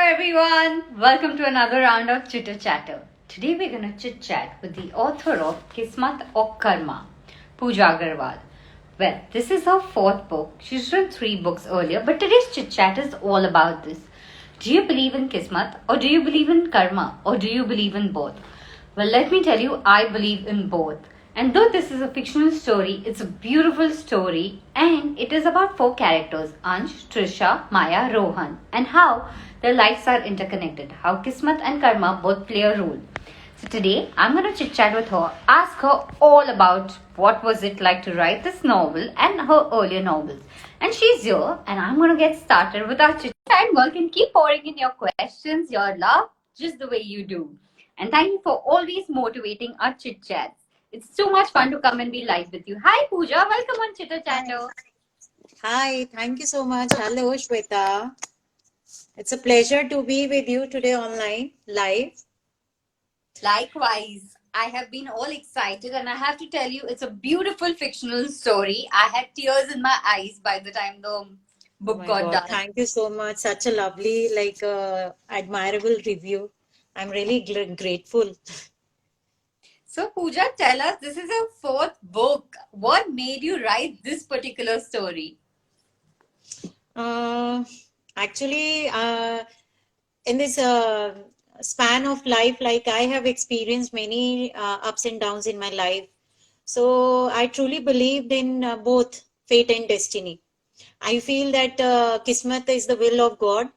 everyone, welcome to another round of Chitter Chatter. Today we're gonna chit chat with the author of Kismat or Karma, Pooja Agarwal. Well, this is her fourth book. She's written 3 books earlier, but today's chit chat is all about this. Do you believe in Kismat, or do you believe in Karma, or do you believe in both? Well, let me tell you, I believe in both. And though this is a fictional story, it's a beautiful story, and it is about 4 characters: Ansh, Trisha, Maya, Rohan, and how their lives are interconnected, how Kismat and Karma both play a role. So today, I'm going to chit chat with her, ask her all about what was it like to write this novel and her earlier novels. And she's here, and I'm going to get started with our chit chat. And one can keep pouring in your questions, your love, just the way you do. And thank you for always motivating our chit chats. It's so much fun to come and be live with you. Hi Pooja, welcome on Chitter Chatter. Hi, thank you so much. Hello, Shweta. It's a pleasure to be with you today online, live. Likewise, I have been all excited, and I have to tell you, it's a beautiful fictional story. I had tears in my eyes by the time the Oh book my got God, done. thank you so much. Such a lovely, admirable review. I'm really grateful. So, Pooja, tell us, this is your fourth book. What made you write this particular story? Uh, actually, in this span of life, like I have experienced many ups and downs in my life. So I truly believed in both fate and destiny. I feel that Kismet is the will of God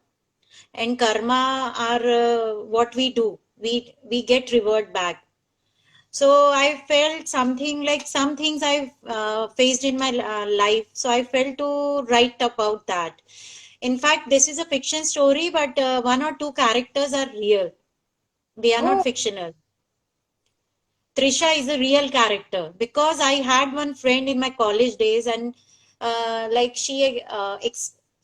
and karma are what we do. We get revert back. So I felt something like some things I've faced in my life. So I felt to write about that. In fact, this is a fiction story, but 1 or 2 characters are real. They are not Oh, fictional. Trisha is a real character because I had one friend in my college days, and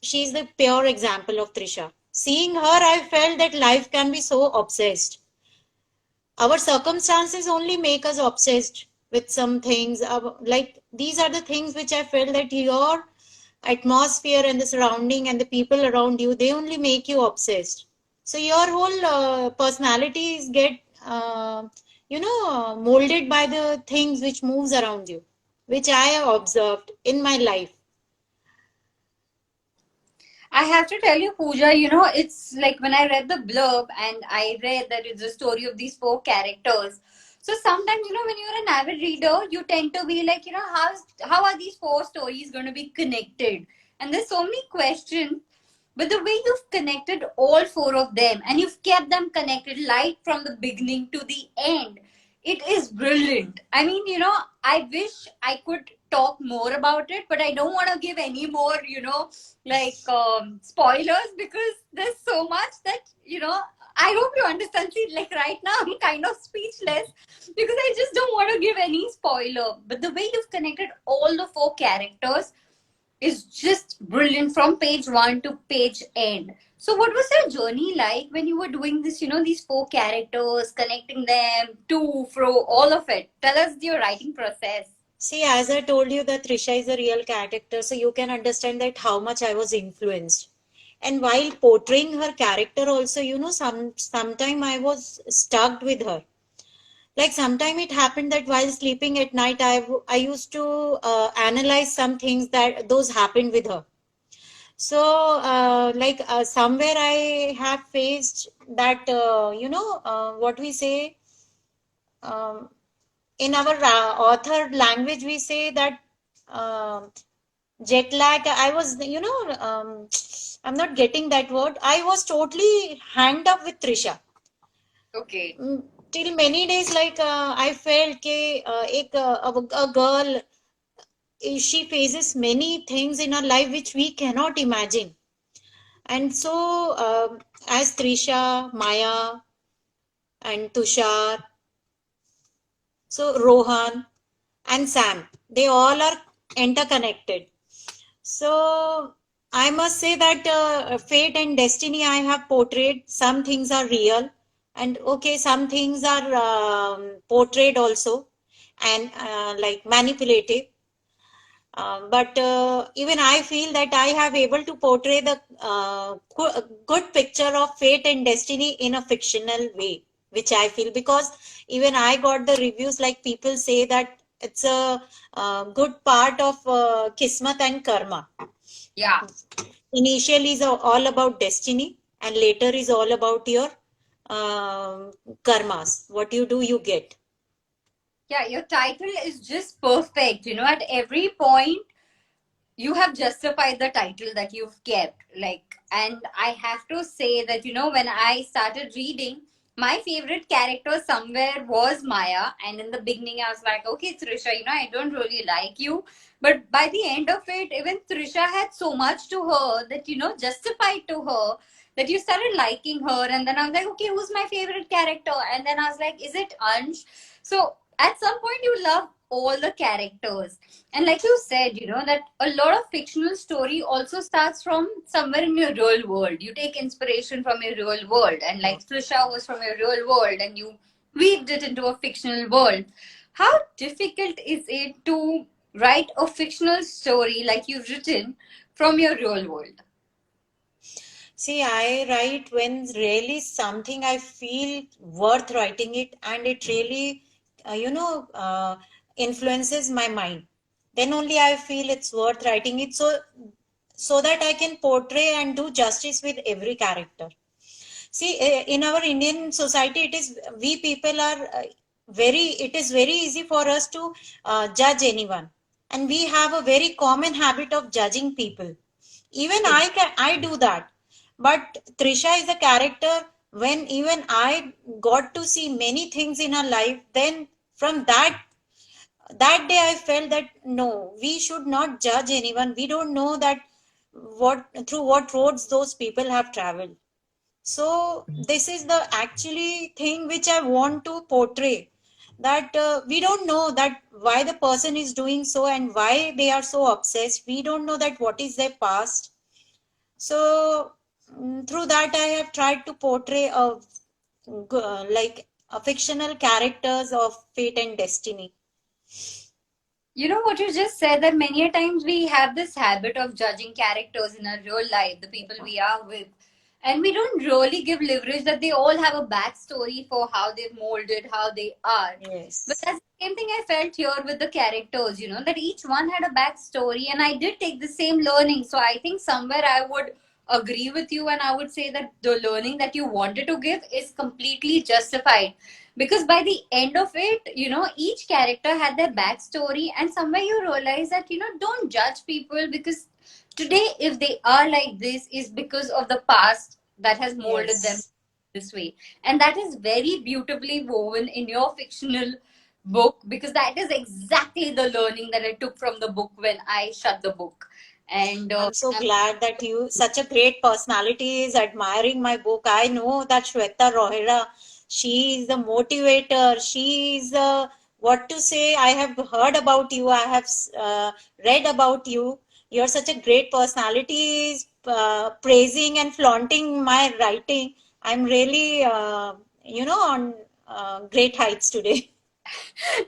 she's the pure example of Trisha. Seeing her, I felt that life can be so obsessed. Our circumstances only make us obsessed with some things. Like these are the things which I felt that your atmosphere and the surrounding and the people around you, they only make you obsessed. So your whole personalities get molded by the things which moves around you, which I have observed in my life. I have to tell you, Pooja, it's like when I read the blurb and I read that it's a story of these 4 characters. So sometimes, when you're an avid reader, you tend to be like, how are these 4 stories going to be connected? And there's so many questions. But the way you've connected all 4 of them and you've kept them connected right from the beginning to the end, it is brilliant. I mean, I wish I could talk more about it, but I don't want to give any more, spoilers, because there's so much that, I hope you understand. See, like right now, I'm kind of speechless because I just don't want to give any spoiler. But the way you've connected all the 4 characters is just brilliant from page 1 to page end. So, what was your journey like when you were doing this? These 4 characters, connecting them to, fro, all of it. Tell us your writing process. See, as I told you that Trisha is a real character, so you can understand that how much I was influenced. And while portraying her character also, sometime I was stuck with her. Like sometime it happened that while sleeping at night, I used to analyze some things that those happened with her. So somewhere I have faced that what we say, um, in our author language we say that uh, jet lag. I was, I'm not getting that word. I was totally hanged up with Trisha. Okay. Till many days, like I felt ke, a girl, she faces many things in her life which we cannot imagine. And so as Trisha, Maya and Tushar, so Rohan and Sam, they all are interconnected. So I must say that fate and destiny I have portrayed, some things are real, and okay, some things are portrayed also and like manipulative. But even I feel that I have able to portray the good picture of fate and destiny in a fictional way, which I feel, because even I got the reviews like people say that it's a good part of Kismat and Karma. Yeah. Initially is all about destiny, and later is all about your karmas. What you do, you get. Yeah, your title is just perfect. You know, at every point, you have justified the title that you've kept. Like, and I have to say that, you know, when I started reading, my favorite character somewhere was Maya. And in the beginning, I was like, okay, Trisha, you know, I don't really like you. But by the end of it, even Trisha had so much to her that, you know, justified to her that you started liking her. And then I was like, okay, who's my favorite character? And then I was like, is it Ansh? So at some point, you love all the characters. And like you said, you know, that a lot of fictional story also starts from somewhere in your real world. You take inspiration from your real world. And like Trisha was from your real world and you weaved it into a fictional world. How difficult is it to write a fictional story like you've written from your real world? See, I write when really something I feel worth writing it, and it really, influences my mind. Then only I feel it's worth writing it, so that I can portray and do justice with every character. See, in our Indian society, we people are it is very easy for us to judge anyone. And we have a very common habit of judging people. Even I do that. But Trisha is a character when even I got to see many things in her life, then from that day I felt that no, we should not judge anyone. We don't know that through what roads those people have traveled. So this is the actually thing which I want to portray, that we don't know that why the person is doing so and why they are so obsessed. We don't know that what is their past. So through that I have tried to portray like a fictional characters of fate and destiny. You know what you just said, that many a times we have this habit of judging characters in our real life, the people we are with, and we don't really give leverage that they all have a backstory for how they've molded, how they are. But Yes. that's the same thing I felt here with the characters, you know, that each one had a backstory, and I did take the same learning. So I think somewhere I would agree with you, and I would say that the learning that you wanted to give is completely justified, because by the end of it, you know, each character had their backstory, and somewhere you realize that, you know, don't judge people, because today if they are like this is because of the past that has molded them Yes. this way. And that is very beautifully woven in your fictional book, because that is exactly the learning that I took from the book when I shut the book. And I'm so glad that you, such a great personality, is admiring my book. I know that Shweta Rohira, she is the motivator. She is what to say. I have heard about you. I have read about you. You're such a great personality, is praising and flaunting my writing. I'm really, on great heights today.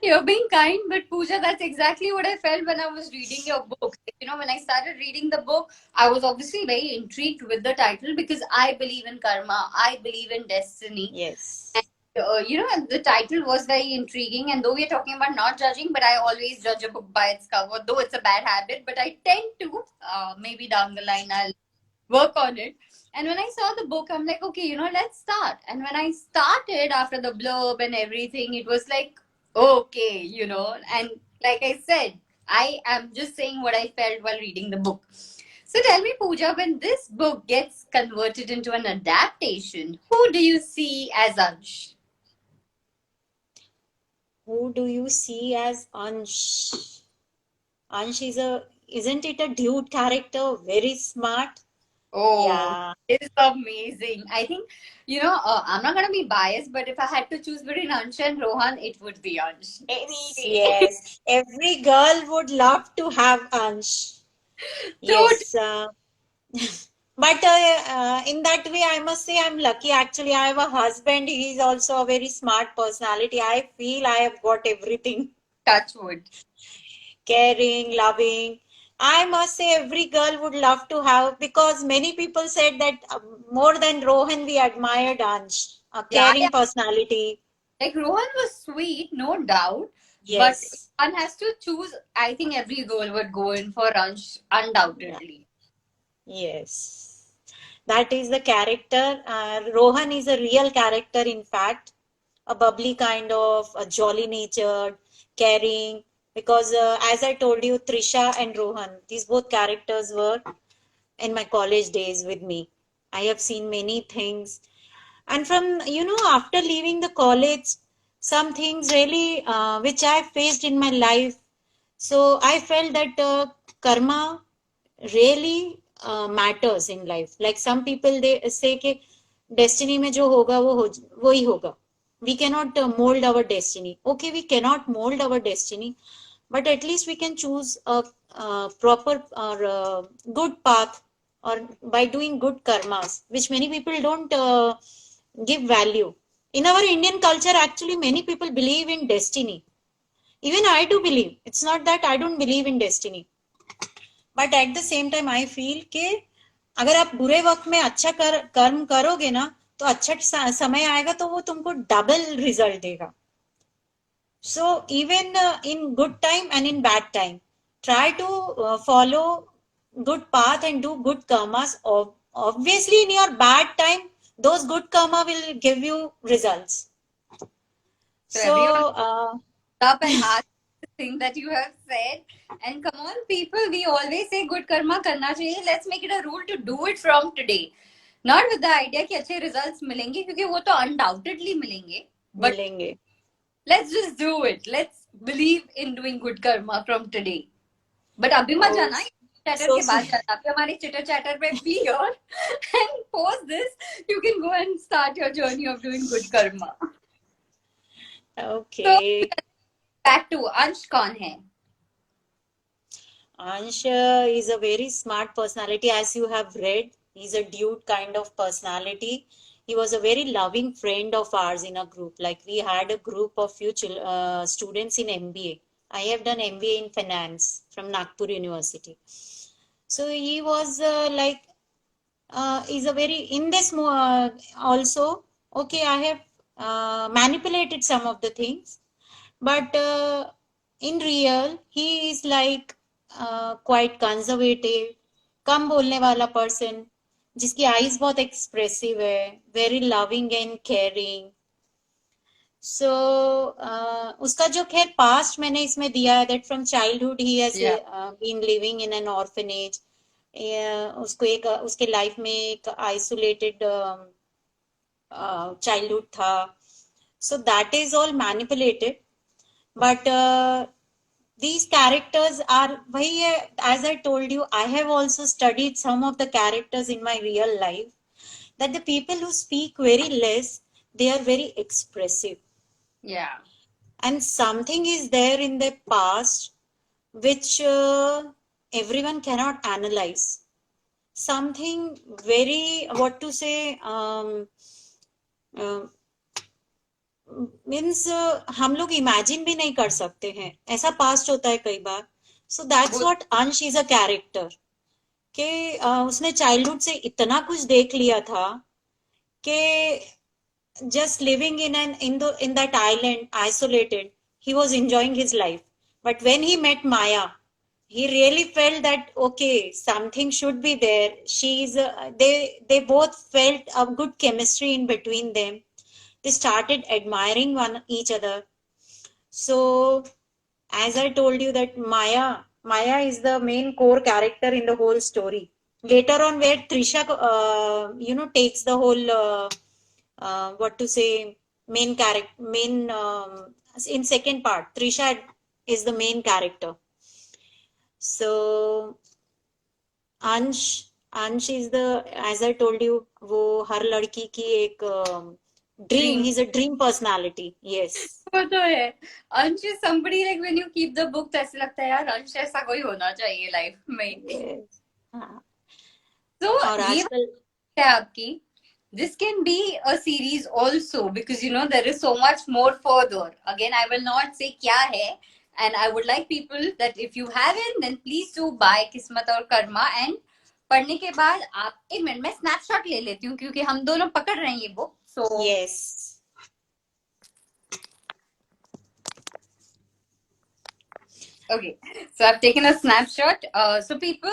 You're being kind, but Pooja, that's exactly what I felt when I was reading your book. You know, when I started reading the book, I was obviously very intrigued with the title, because I believe in karma, I believe in destiny. Yes. And, you know, the title was very intriguing. And though we are talking about not judging, but I always judge a book by its cover, though it's a bad habit, but I tend to, maybe down the line, I'll work on it. And when I saw the book, I'm like, okay, you know, let's start. And when I started after the blurb and everything, it was like, okay, you know, and like I said, I am just saying what I felt while reading the book. So tell me, Pooja, when this book gets converted into an adaptation, who do you see as Ansh? Who do you see as Ansh? Ansh isn't it a dude character? Very smart. Oh, Yeah. it's amazing. I think, you know, I'm not going to be biased, but if I had to choose between Ansh and Rohan, it would be Ansh. Any day. Yes. Every girl would love to have Ansh. Totally. Yes. But in that way, I must say I'm lucky. Actually, I have a husband. He's also a very smart personality. I feel I have got everything. Touch wood. caring, loving. I must say, every girl would love to have, because many people said that more than Rohan, we admired Ansh, a Yeah, yeah. caring personality. Like Rohan was sweet, no doubt. But if Yes. one has to choose, I think every girl would go in for Ansh, Yeah. undoubtedly. Yes. That is the character. Rohan is a real character, in fact, a bubbly kind of, a jolly natured, caring. Because as I told you, Trisha and Rohan, these both characters were in my college days with me. I have seen many things. And from, after leaving the college, some things really which I faced in my life. So I felt that karma really matters in life. Like some people, they say कि destiny में जो होगा वो ही होगा. We cannot mold our destiny. Okay, we cannot mold our destiny, but at least we can choose a proper or good path, or by doing good karmas, which many people don't give value. In our Indian culture, actually, many people believe in destiny. Even I do believe. It's not that I don't believe in destiny. But at the same time I feel कि अगर आप बुरे वक्त में अच्छा कर्म करोगे ना, तो अच्छा समय आएगा तो वो तुमको डबल रिजल्ट देगा. So even in good time and in bad time, try to follow good path and do good karmas. Obviously, in your bad time, those good karma will give you results. So So, everyone up and ask the thing that you have said. And come on, people, we always say good karma karna chahiye. Let's make it a rule to do it from today. Not with the idea कि अच्छे results मिलेंगे, क्योंकि वो तो undoubtedly मिलेंगे. But मिलेंगे. let's just do it. Let's believe in doing good karma from today. But अभी मत Oh, जाना, चैटर so के बाद जाना. अभी हमारे चिटर चैटर पे be here and post this. You can go and start your journey of doing good karma. So okay. back to Ansh कौन है? Ansh is a very smart personality, as you have read. He's a dude kind of personality. He was a very loving friend of ours in a group. Like we had a group of few students in MBA. I have done MBA in finance from Nagpur University. So he was is a very in this also. Okay, I have manipulated some of the things, but in real he is like quite conservative, कम बोलने वाला person, जिसकी eyes बहुत expressive है, very loving and caring. So उसका जो खैर past मैंने इसमें दिया है, दैट फ्रॉम चाइल्डहुड ही has Yeah. Been living in an orphanage. उसको एक उसके लाइफ में एक आइसोलेटेड चाइल्डहुड था. So that is all manipulated. But these characters are वही है, as I told you, I have also studied some of the characters in my real life, that the people who speak very less, they are very expressive, Yeah. and something is there in their past which everyone cannot analyze. Something very, what to say, uh, means हम लोग imagine भी नहीं कर सकते हैं, ऐसा past होता है कई बार. सो दैट्स व्हाट अंश इज अ कैरेक्टर, कि उसने चाइल्डहुड से इतना कुछ देख लिया था कि just living in that island isolated, he was enjoying his life. But when he met Maya, he really felt that okay, something should be there. They both felt a good chemistry in between them. They started admiring one each other. So as I told you that Maya is the main core character in the whole story. Later on, where Trisha takes the whole what to say, main character, main in second part, Trisha is the main character. So Ansh is the, as I told you, वो हर लड़की की एक dream, Dream. He is a dream personality. Yes. वो तो है. अंश is somebody like when you keep the book, तो ऐसे लगता है यार अंश ऐसा कोई होना चाहिए लाइफ में. हाँ. तो और ये आजकल है आपकी. This can be a series also because you know there is so much more further. Again, I will not say क्या है, And I would like people that if you haven't, then please do buy Kismat और Karma. And पढ़ने के बाद आप एक minute में snapshot ले लेती हूँ क्योंकि हम दोनों पकड़ रहे हैं ये book. So Yes. okay, so I've taken a snapshot. So people,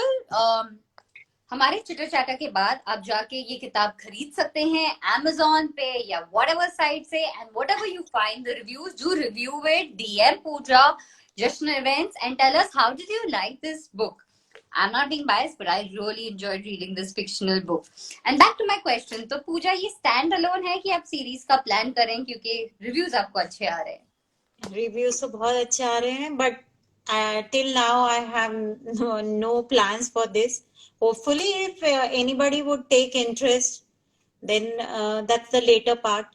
हमारे चिटर चैटर के बाद आप जाके ये किताब खरीद सकते हैं Amazon पे या whatever site से. And whatever you find the reviews, do review it, DM Pooja, Jashn Events, and tell us how did you like this book. I'm not being biased, but I really enjoyed reading this fictional book. And back to my question. तो पूजा ये stand alone है कि आप series का plan करें क्योंकि reviews आपको अच्छे आ रहे हैं. Reviews तो बहुत अच्छे आ रहे हैं, but till now I have no plans for this. Hopefully, if anybody would take interest, then that's the later part.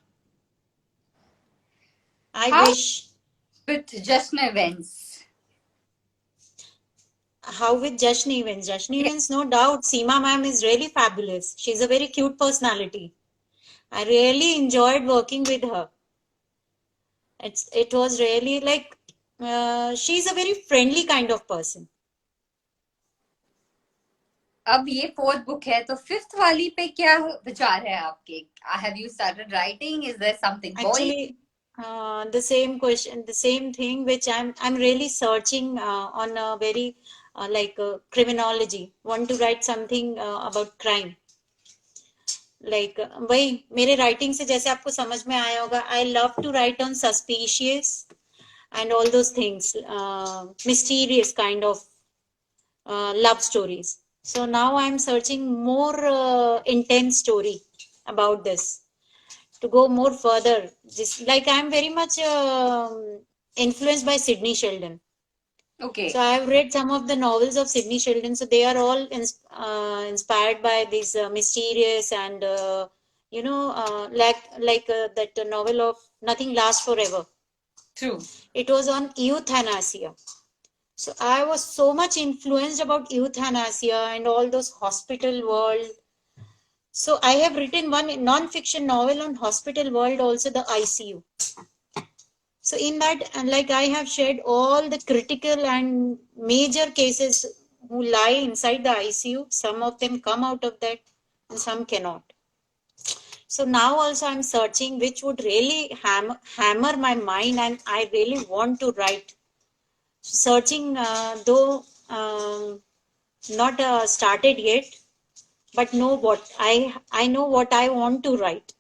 I How wish. with Jashn Events? How with Jashn Events? Jashn Events, no doubt. Seema ma'am is really fabulous. She's a very cute personality. I really enjoyed working with her. It was really like she's a very friendly kind of person. अब ये fourth book है तो fifth वाली पे क्या विचार है आपके? Have you started writing? Is there something going? Actually, the same question, the same thing, which I'm really searching on a very like criminology. Want to write something about crime. Like वही मेरे writing से जैसे आपको समझ में आया होगा, I love to write on suspicious and all those things, mysterious kind of love stories. So now I'm searching more intense story about this to go more further. Just like I'm very much influenced by Sidney Sheldon. Okay. So I've read some of the novels of Sidney Sheldon. So they are all inspired by these mysterious and like that novel of Nothing Lasts Forever. True. It was on euthanasia. So I was so much influenced about euthanasia and all those hospital world. So I have written one non-fiction novel on hospital world, also the ICU. So in that, like I have shared all the critical and major cases who lie inside the ICU. Some of them come out of that and some cannot. So now also I'm searching which would really hammer my mind, and I really want to write. Searching though not started yet, but know what I know what I want to write.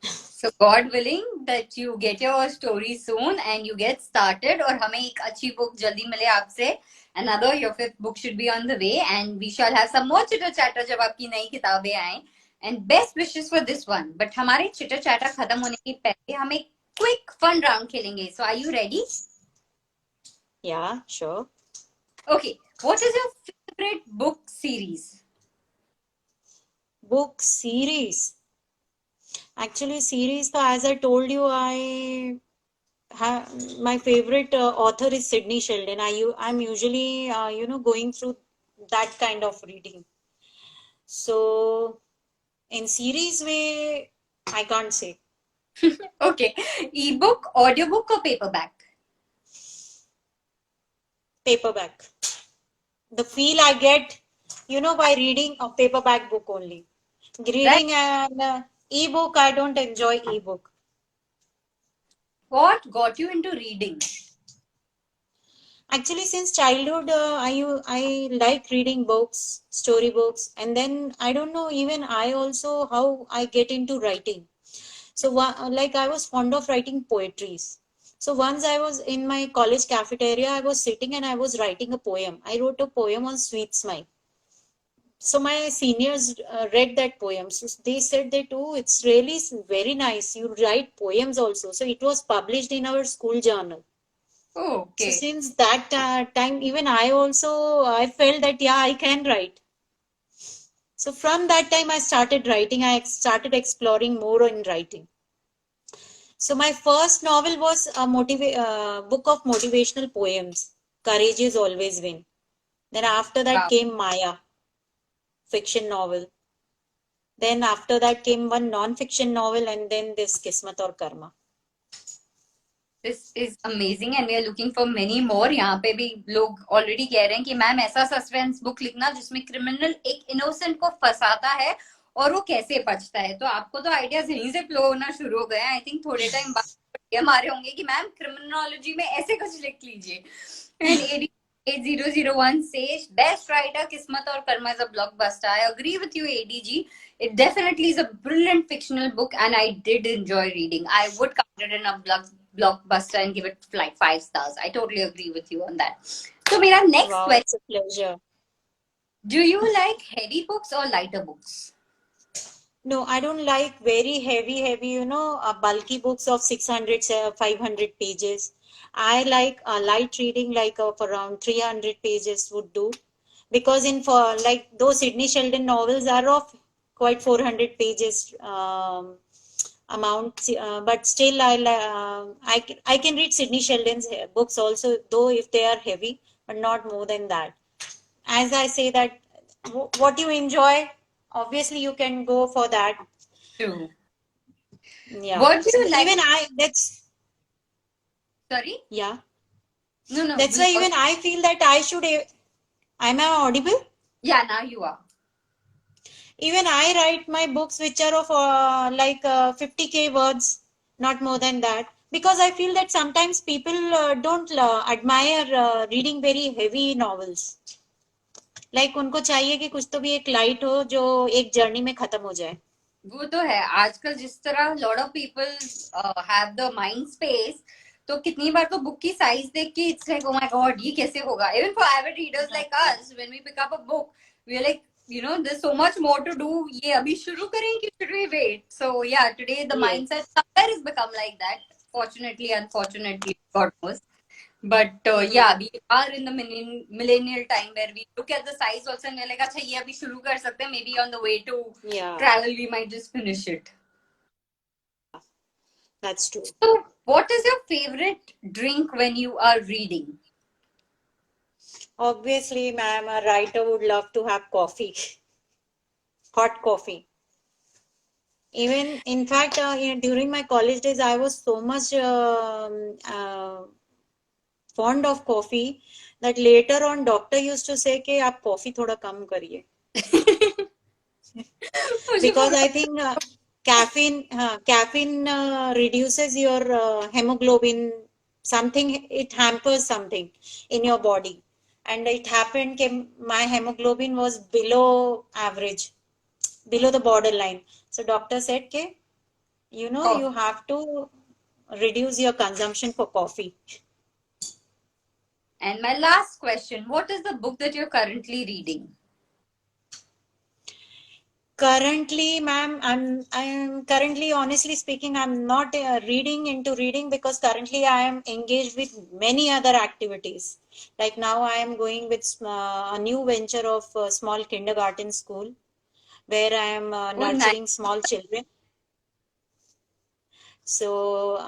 So God willing that you get your story soon and you get started और हमें एक अच्छी book जल्दी मिले आपसे. Another your fifth book should be on the way and we shall have some more chitter chatter जब आपकी नई किताबें आएं. And best wishes for this one. But हमारे chitter chatter खत्म होने के पहले हम एक quick fun round खेलेंगे. So are you ready? Yeah, sure. Okay. What is your favorite book series? Book series. Actually, series, so as I told you, I have my favorite author is Sidney Sheldon. I'm usually going through that kind of reading. So in series way, I can't say. Okay. Ebook, audiobook or paperback? Paperback. The feel I get, by reading a paperback book only. Reading an ebook, I don't enjoy ebook. What got you into reading? Actually, since childhood, I like reading books, story books, and then I don't know, even I also how I get into writing. So, like I was fond of writing poetries. So once I was in my college cafeteria, I was sitting and I was writing a poem. I wrote a poem on Sweet Smile. So my seniors read that poem. So they said that, oh, it's really very nice. You write poems also. So it was published in our school journal. Oh, okay. So since that time, even I felt that, yeah, I can write. So from that time, I started writing. I started exploring more in writing. So my first novel was a book of motivational poems. Courage is always win. Then after that came Maya, fiction novel. Then after that came one non-fiction novel, and then this Kismat or Karma. This is amazing and we are looking for many more. यहाँ पे भी लोग already कह रहे हैं कि ma'am ऐसा suspense book लिखना जिसमें क्रिमिनल एक इनोसेंट को फंसाता है और वो कैसे बचता है. तो आपको तो आइडियाज यहीं से फ्लो होना शुरू हो गया. आई थिंक थोड़े टाइम बाद हमारे होंगे कि मैम क्रिमिनोलॉजी में ऐसे कुछ लिख लीजिए. And 8001 says best writer Kismat or Karma is a blockbuster. I agree with you, ADG. It definitely is a brilliant fictional book and I did enjoy reading. I would count it in a blockbuster and give it like 5 stars. I totally agree with you on that. So mera next Wow, question. it's a pleasure. Do you like heavy books or lighter books? No, I don't like very heavy, bulky books of 600, 500 pages. I like light reading, like of around 300 pages would do. Because for like those Sidney Sheldon novels are of quite 400 pages amount, but still I can read Sidney Sheldon's books also, though if they are heavy, but not more than that. As I say that what you enjoy, obviously you can go for that. True. Yeah. What do you like? Even that's Sorry? yeah. No. That's why even I feel that I should. Am I audible? Yeah, now you are. Even I write my books which are of 50k words, not more than that. Because I feel that sometimes people don't admire reading very heavy novels. Like उनको चाहिए कि कुछ तो भी एक light हो जो एक जर्नी में खत्म हो जाए. वो तो है. आजकल जिस तरह lot of people have the mind space, तो कितनी बार तो बुक की साइज देख के it's like oh my god ये कैसे होगा. Even for avid readers like us, when we pick up a book we are like there's so much more to do. ये अभी शुरू करें कि should we wait? So yeah, today the mindset somewhere has become like that. Fortunately, unfortunately, God knows. But yeah, we are in the millennial time where we look at the size also and we're like, अच्छा ये अभी शुरू कर सकते हैं. Maybe on the way to travel, we might just finish it. That's true. So, what is your favorite drink when you are reading? Obviously, ma'am, a writer would love to have coffee, hot coffee. Even, in fact, during my college days, I was so much fond of coffee that later on doctor used to say कि आप coffee थोड़ा कम करिए. Because I think caffeine reduces your hemoglobin, something, it hampers something in your body. And it happened that my hemoglobin was below average, below the borderline. So doctor said that, you have to reduce your consumption for coffee. And my last question, what is the book that you're currently reading? Currently, ma'am, I'm currently, honestly speaking, I'm not reading because currently I am engaged with many other activities. Like now I am going with a new venture of a small kindergarten school where I am nurturing small children. So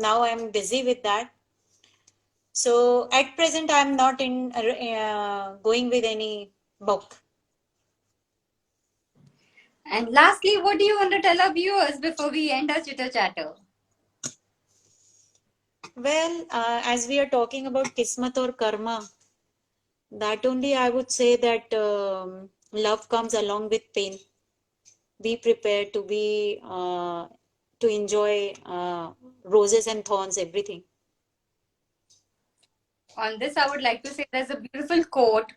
now I'm busy with that. So at present, I'm not in going with any book. And lastly, what do you want to tell our viewers before we end our chitter chatter? Well, as we are talking about Kismat or Karma, that only I would say that love comes along with pain. Be prepared to enjoy roses and thorns, everything. On this, I would like to say there's a beautiful quote.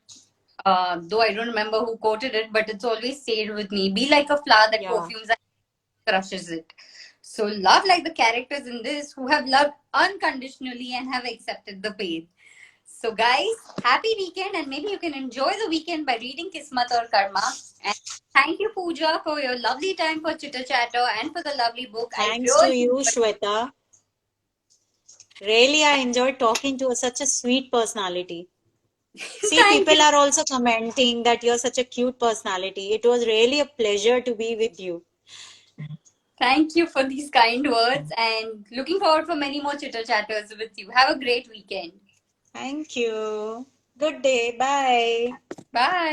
Though I don't remember who quoted it, but it's always stayed with me. Be like a flower that perfumes and crushes it. So love like the characters in this who have loved unconditionally and have accepted the pain. So guys, happy weekend, and maybe you can enjoy the weekend by reading Kismat or Karma. And thank you, Pooja, for your lovely time for Chitter Chatter and for the lovely book. Thanks to you, Shweta. Really, I enjoyed talking to such a sweet personality. See, people are also commenting that you're such a cute personality. It was really a pleasure to be with you. Thank you for these kind words, and looking forward for many more chitter chatters with you. Have a great weekend. Thank you. Good day. Bye. Bye.